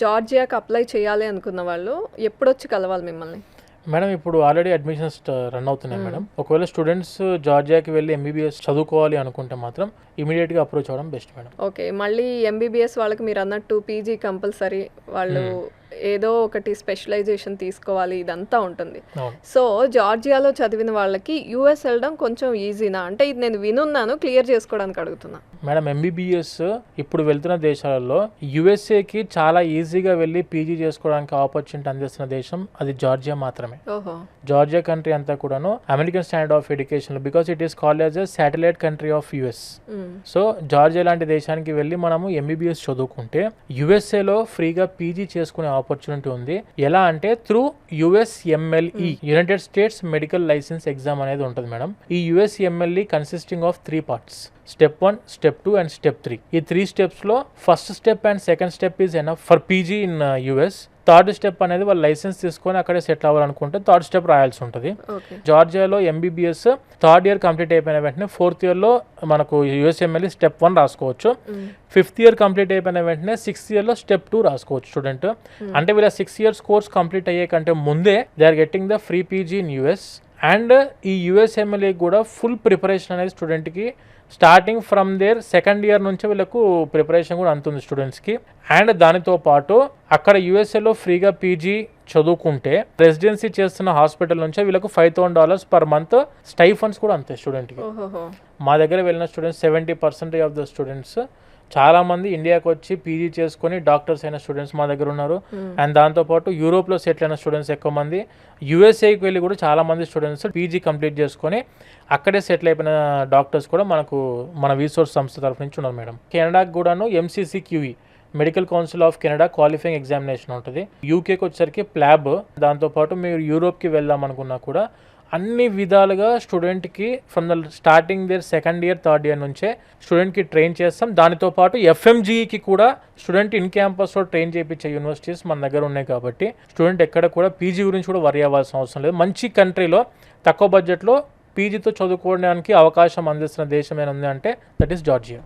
జార్జియాకి apply చేయాలి అనుకున్న వాళ్ళు ఎప్పుడొచ్చి కలవాలి మిమ్మల్ని? మేడం ఇప్పుడు ఆల్రెడీ అడ్మిషన్స్ రన్ అవుతున్నాయి మేడం. ఒకవేళ స్టూడెంట్స్ జార్జియాకి వెళ్ళి ఎంబీబీఎస్ చదువుకోవాలి అనుకుంటే మాత్రం ఇమీడియట్గా అప్రోచ్ అవ్వడం బెస్ట్ మేడం. ఓకే, మళ్ళీ ఎంబీబీఎస్ వాళ్ళకి మీరు అన్నట్టు పీజీ కంపల్సరీ, వాళ్ళు ఏదో ఒకటి స్పెషలైజేషన్ తీసుకోవాలి, ఇదంతా ఉంటుంది. సో జార్జియాలో చదివిన వాళ్ళకి యూఎస్ వెళ్ళడం కొంచెం ఈజీనా? అంటే ఇది నేను వినున్నాను, క్లియర్ చేసుకోవడానికి అడుగుతున్నా. మేడం ఎంబీబీఎస్ ఇప్పుడు వెళ్తున్న దేశాలలో యుఎస్ఏకి చాలా ఈజీగా వెళ్ళి పీజీ చేసుకోవడానికి ఆపర్చునిటీ అందిస్తున్న దేశం అది జార్జియా మాత్రమే. జార్జియా కంట్రీ అంతా కూడాను American standard of education, because it is called as a satellite country of US. So Georgia లాంటి దేశానికి వెళ్ళి మనము ఎంబీబీఎస్ చదువుకుంటే యుఎస్ఏలో ఫ్రీగా పీజీ చేసుకునే ఆపర్చునిటీ ఉంది. ఎలా అంటే through USMLE, United states medical licence exam అనేది ఉంటుంది మేడం. ఈ USMLE consisting of 3 parts: Step 1, Step 2 and Step 3. ఈ 3 steps లో first step and second step is enough for PG in US. Third step అనేది వాళ్ళు లైసెన్స్ తీసుకొని అక్కడే settle అవ్వాలనుకుంటే థర్డ్ స్టెప్ రాయాల్సి ఉంటుంది. జార్జియాలో ఎంబీబీఎస్ థర్డ్ ఇయర్ కంప్లీట్ అయిపోయిన వెంటనే ఫోర్త్ ఇయర్లో మనకు USMLE Step 1 రాసుకోవచ్చు. ఫిఫ్త్ ఇయర్ కంప్లీట్ అయిపోయిన వెంటనే సిక్స్త్ ఇయర్లో Step 2 రాసుకోవచ్చు స్టూడెంట్. అంటే వీళ్ళ 6 years కోర్స్ కంప్లీట్ అయ్యే కంటే ముందే they are getting the free PG in US. And ఈ USMLE కూడా ఫుల్ ప్రిపరేషన్ అనేది స్టూడెంట్కి starting from their second year నుంచి వీళ్ళకు ప్రిపరేషన్ కూడా అంతుంది స్టూడెంట్స్కి. అండ్ దానితో పాటు అక్కడ యూఎస్ఏలో ఫ్రీగా పీజీ చదువుకుంటే రెసిడెన్సీ చేస్తున్న హాస్పిటల్ నుంచే వీళ్ళకు $5,000 per month స్టైఫండ్స్ కూడా అంతే స్టూడెంట్కి. మా దగ్గర వెళ్ళిన స్టూడెంట్స్ 70% ఆఫ్ ద స్టూడెంట్స్ చాలా మంది ఇండియాకి వచ్చి పీజీ చేసుకొని డాక్టర్స్ అయిన స్టూడెంట్స్ మా దగ్గర ఉన్నారు. అండ్ దాంతోపాటు యూరోప్లో సెటిల్ అయిన స్టూడెంట్స్ ఎక్కువ మంది, యూఎస్ఏకి వెళ్ళి కూడా చాలా మంది స్టూడెంట్స్ పీజీ కంప్లీట్ చేసుకొని అక్కడే సెటిల్ అయిపోయిన డాక్టర్స్ కూడా మనకు మన రీసోర్స్ సంస్థ తరఫు నుంచి ఉన్నారు మేడం. కెనడాకి కూడాను MCCQE, medical council of Canada qualifying examination ఉంటుంది. యూకేకి వచ్చేసరికి ప్లాబ్. దాంతోపాటు మీరు యూరోప్కి వెళ్దాం అనుకున్నా కూడా అన్ని విధాలుగా స్టూడెంట్కి from the starting their second year third year నుంచే స్టూడెంట్కి ట్రైన్ చేస్తాం. దానితో పాటు FMGEకి కూడా స్టూడెంట్ ఇన్ క్యాంపస్లో ట్రైన్ చేయించే యూనివర్సిటీస్ మన దగ్గర ఉన్నాయి. కాబట్టి స్టూడెంట్ ఎక్కడ కూడా పీజీ గురించి కూడా వరి అవ్వాల్సిన అవసరం లేదు. మంచి కంట్రీలో తక్కువ బడ్జెట్లో పీజీతో చదువుకోవడానికి అవకాశం అందిస్తున్న దేశం ఏముంది అంటే దట్ ఈస్ జార్జియా.